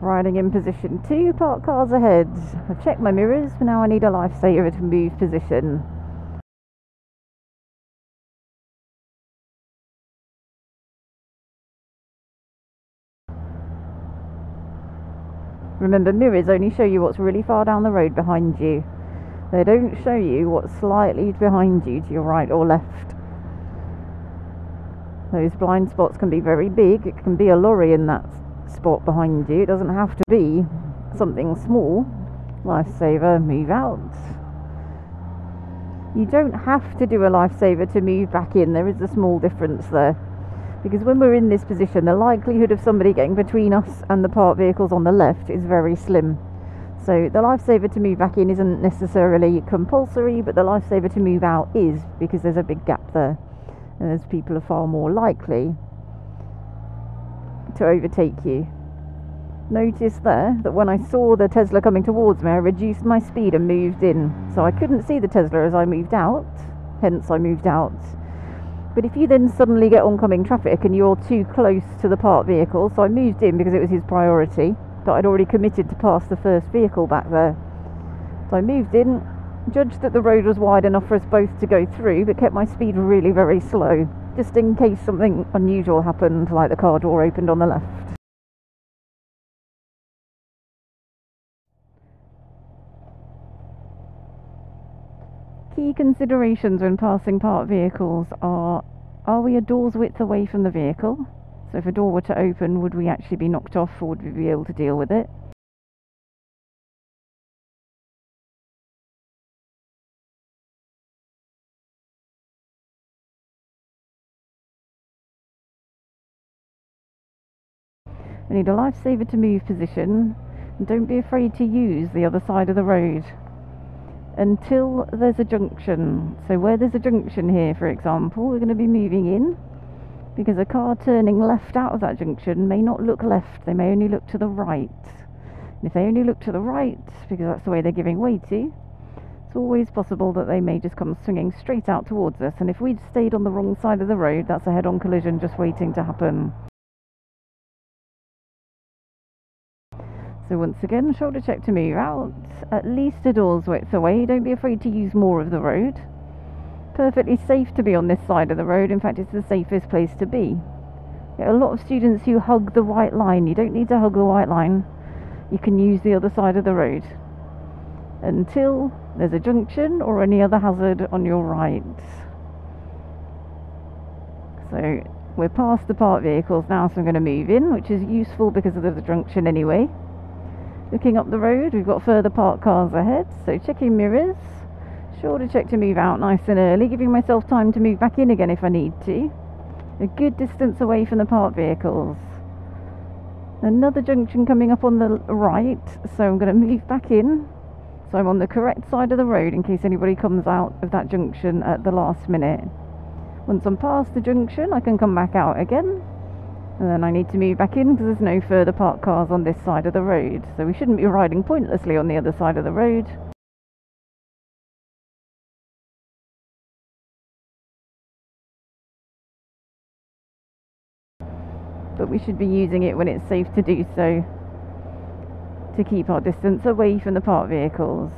Riding in position 2, parked cars ahead. I've checked my mirrors, but now I need a lifesaver to move position. Remember, mirrors only show you what's really far down the road behind you. They don't show you what's slightly behind you to your right or left. Those blind spots can be very big. It can be a lorry in that spot behind you. It doesn't have to be something small. Lifesaver, move out. You don't have to do a lifesaver to move back in. There is a small difference there. Because when we're in this position, the likelihood of somebody getting between us and the parked vehicles on the left is very slim. So the lifesaver to move back in isn't necessarily compulsory, but the lifesaver to move out is, because there's a big gap there. And those people are far more likely to overtake you. Notice there that when I saw the Tesla coming towards me, I reduced my speed and moved in. So I couldn't see the Tesla as I moved out, hence I moved out. But if you then suddenly get oncoming traffic and you're too close to the parked vehicle, so I moved in because it was his priority, but I'd already committed to pass the first vehicle back there. So I moved in, judged that the road was wide enough for us both to go through, but kept my speed really very slow, just in case something unusual happened, like the car door opened on the left. Key considerations when passing parked vehicles are we a door's width away from the vehicle? So if a door were to open, would we actually be knocked off, or would we be able to deal with it? I need a lifesaver to move position, and don't be afraid to use the other side of the road until there's a junction. So where there's a junction here, for example, we're going to be moving in, because a car turning left out of that junction may not look left, they may only look to the right. And if they only look to the right, because that's the way they're giving way to, it's always possible that they may just come swinging straight out towards us, and if we'd stayed on the wrong side of the road, that's a head-on collision just waiting to happen. So once again, shoulder check to move out, at least a door's width away. Don't be afraid to use more of the road. Perfectly safe to be on this side of the road. In fact, it's the safest place to be. There are a lot of students who hug the white line. You don't need to hug the white line. You can use the other side of the road until there's a junction or any other hazard on your right. So we're past the parked vehicles now, so I'm going to move in, which is useful because of the junction anyway. Looking up the road, we've got further parked cars ahead, so checking mirrors, shoulder check to move out nice and early, giving myself time to move back in again if I need to. A good distance away from the parked vehicles. Another junction coming up on the right, so I'm going to move back in, so I'm on the correct side of the road in case anybody comes out of that junction at the last minute. Once I'm past the junction, I can come back out again. And then I need to move back in because there's no further parked cars on this side of the road. So we shouldn't be riding pointlessly on the other side of the road. But we should be using it when it's safe to do so, to keep our distance away from the parked vehicles.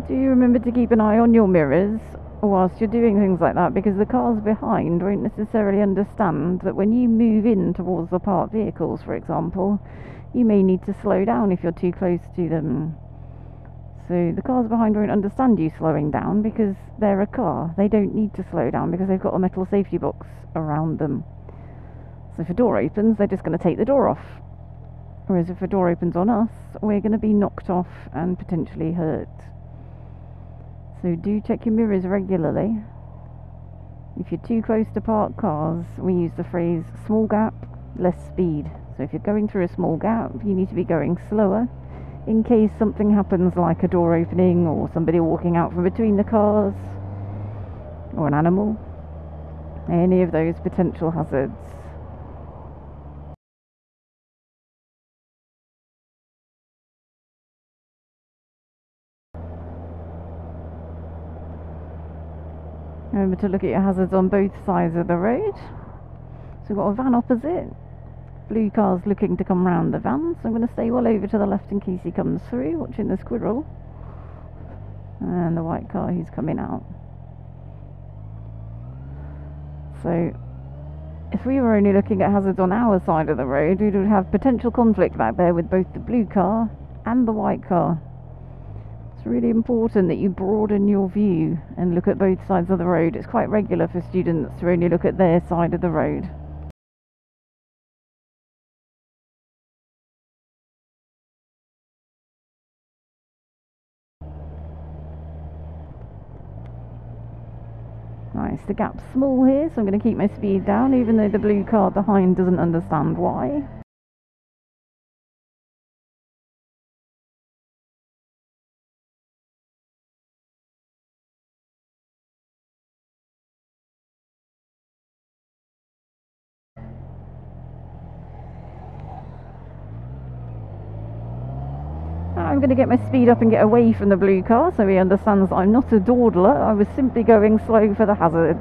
Do you remember to keep an eye on your mirrors whilst you're doing things like that, because the cars behind won't necessarily understand that when you move in towards the parked vehicles, for example, you may need to slow down if you're too close to them. So the cars behind won't understand you slowing down because they're a car. They don't need to slow down because they've got a metal safety box around them. So if a door opens, they're just going to take the door off. Whereas if a door opens on us, we're going to be knocked off and potentially hurt. So do check your mirrors regularly. If you're too close to parked cars, we use the phrase small gap, less speed. So So if you're going through a small gap, you need to be going slower in case something happens, like a door opening or somebody walking out from between the cars, or an animal, any of those potential hazards. Remember to look at your hazards on both sides of the road. So we've got a van opposite. Blue car's looking to come round the van, so I'm going to stay well over to the left in case he comes through, watching the squirrel. And the white car, he's coming out. So if we were only looking at hazards on our side of the road, we would have potential conflict back there with both the blue car and the white car. It's really important that you broaden your view and look at both sides of the road. It's quite regular for students to only look at their side of the road. Nice, the gap's small here, so I'm going to keep my speed down, even though the blue car behind doesn't understand why. I'm going to get my speed up and get away from the blue car so he understands that I'm not a dawdler. I was simply going slow for the hazards.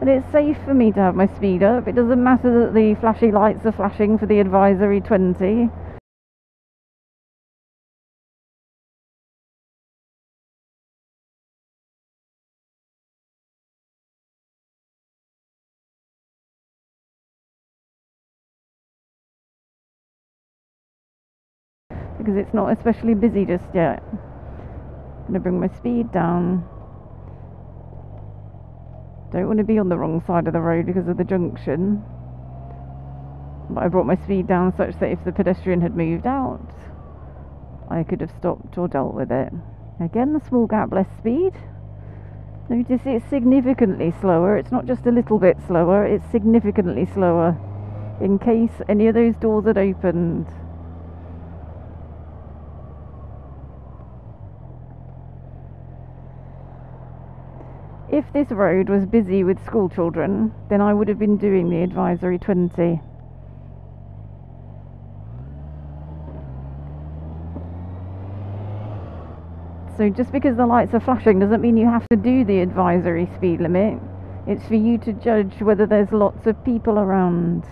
And it's safe for me to have my speed up. It doesn't matter that the flashy lights are flashing for the advisory 20. Because it's not especially busy just yet. I'm going to bring my speed down. Don't want to be on the wrong side of the road because of the junction. But I brought my speed down such that if the pedestrian had moved out, I could have stopped or dealt with it. Again, the small gap, less speed. Notice it's significantly slower. It's not just a little bit slower, it's significantly slower in case any of those doors had opened. If this road was busy with school children, then I would have been doing the advisory 20. So just because the lights are flashing doesn't mean you have to do the advisory speed limit. It's for you to judge whether there's lots of people around.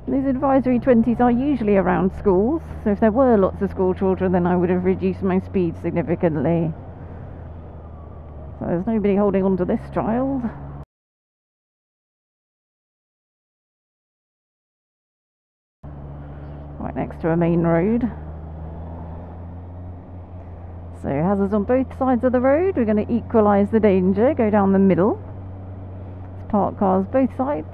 These advisory 20s are usually around schools, so if there were lots of school children, then I would have reduced my speed significantly. So there's nobody holding on to this child. Right next to a main road. So hazards on both sides of the road. We're going to equalise the danger, go down the middle. Let's park cars both sides.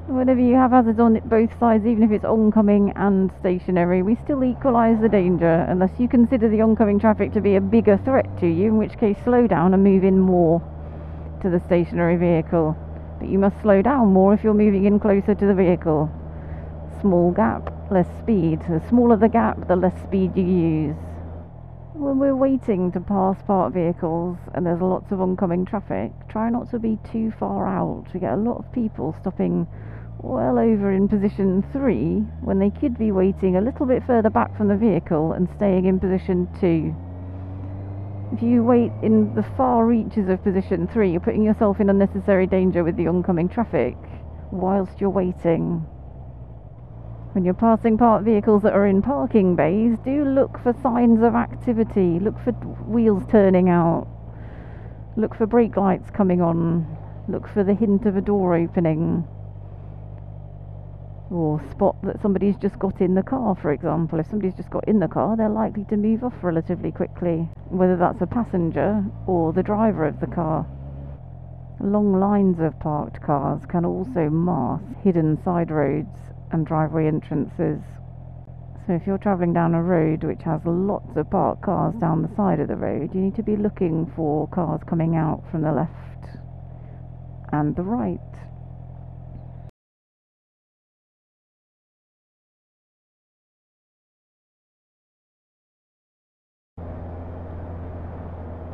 Whenever you have hazards on both sides, even if it's oncoming and stationary, we still equalise the danger, unless you consider the oncoming traffic to be a bigger threat to you, in which case slow down and move in more to the stationary vehicle. But you must slow down more if you're moving in closer to the vehicle. Small gap, less speed. The smaller the gap, the less speed you use. When we're waiting to pass parked vehicles and there's lots of oncoming traffic, try not to be too far out. We get a lot of people stopping well over in position 3 when they could be waiting a little bit further back from the vehicle and staying in position 2. If you wait in the far reaches of position 3, you're putting yourself in unnecessary danger with the oncoming traffic whilst you're waiting. When you're passing parked vehicles that are in parking bays, do look for signs of activity. Look for wheels turning out. Look for brake lights coming on. Look for the hint of a door opening. Or spot that somebody's just got in the car, for example. If somebody's just got in the car, they're likely to move off relatively quickly, whether that's a passenger or the driver of the car. Long lines of parked cars can also mask hidden side roads and driveway entrances. So if you're travelling down a road which has lots of parked cars down the side of the road, you need to be looking for cars coming out from the left and the right.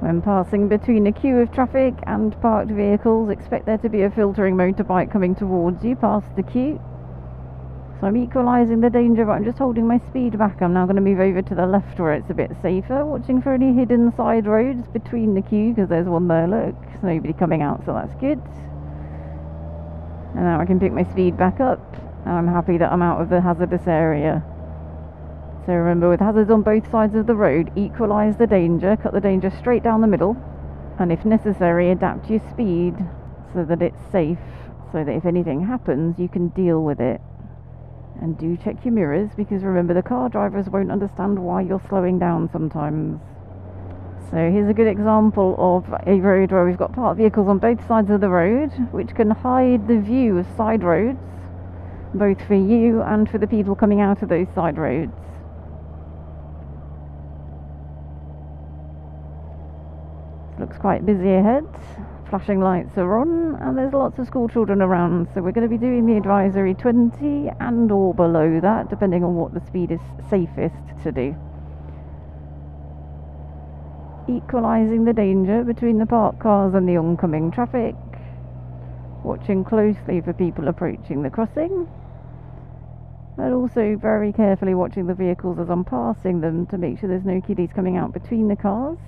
When passing between a queue of traffic and parked vehicles, expect there to be a filtering motorbike coming towards you past the queue. So I'm equalising the danger, but I'm just holding my speed back. I'm now going to move over to the left where it's a bit safer, watching for any hidden side roads between the queue, because there's one there, look. There's nobody coming out, so that's good. And now I can pick my speed back up. I'm happy that I'm out of the hazardous area. So remember, with hazards on both sides of the road, equalise the danger, cut the danger straight down the middle, and if necessary, adapt your speed so that it's safe, so that if anything happens, you can deal with it. And do check your mirrors, because remember, the car drivers won't understand why you're slowing down sometimes. So here's a good example of a road where we've got parked vehicles on both sides of the road, which can hide the view of side roads, both for you and for the people coming out of those side roads. Looks quite busy ahead. Flashing lights are on, and there's lots of school children around, so we're going to be doing the advisory 20 and or below that, depending on what the speed is safest to do. Equalising the danger between the parked cars and the oncoming traffic, watching closely for people approaching the crossing, and also very carefully watching the vehicles as I'm passing them to make sure there's no kiddies coming out between the cars,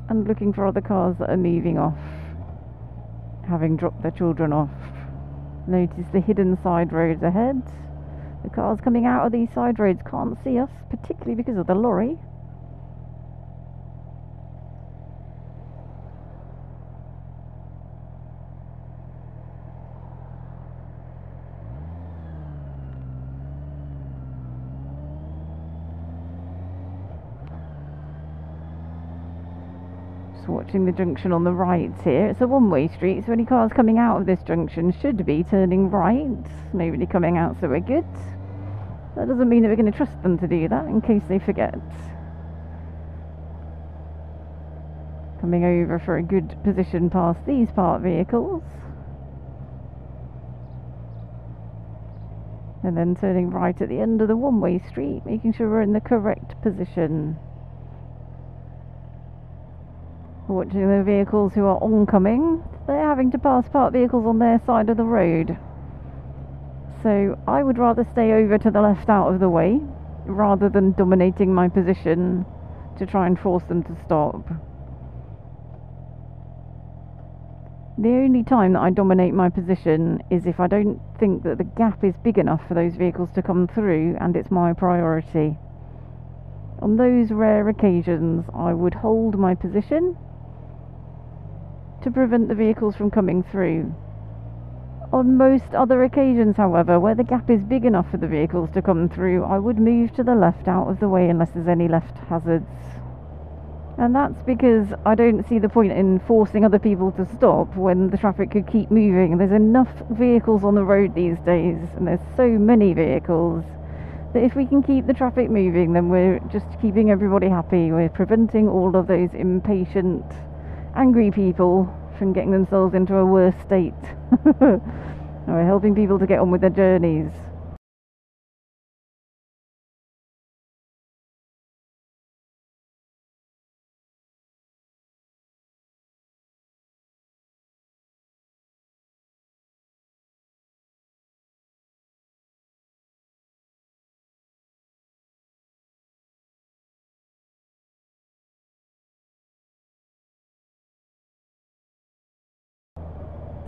and looking for other cars that are moving off, having dropped their children off. Notice the hidden side roads ahead. The cars coming out of these side roads can't see us, particularly because of the lorry. Watching the junction on the right here. It's a one-way street, so any cars coming out of this junction should be turning right. Nobody coming out, so we're good. That doesn't mean that we're going to trust them to do that in case they forget. Coming over for a good position past these parked vehicles, and then turning right at the end of the one-way street, making sure we're in the correct position. Watching the vehicles who are oncoming, they're having to pass parked vehicles on their side of the road. So I would rather stay over to the left out of the way, rather than dominating my position to try and force them to stop. The only time that I dominate my position is if I don't think that the gap is big enough for those vehicles to come through and it's my priority. On those rare occasions, I would hold my position to prevent the vehicles from coming through. On most other occasions, however, where the gap is big enough for the vehicles to come through, I would move to the left out of the way unless there's any left hazards. And that's because I don't see the point in forcing other people to stop when the traffic could keep moving. There's enough vehicles on the road these days, and there's so many vehicles, that if we can keep the traffic moving, then we're just keeping everybody happy. We're preventing all of those impatient, angry people from getting themselves into a worse state. We're helping people to get on with their journeys.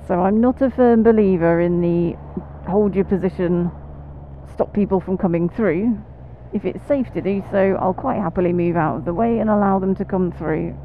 So I'm not a firm believer in the hold your position, stop people from coming through. If it's safe to do so, I'll quite happily move out of the way and allow them to come through.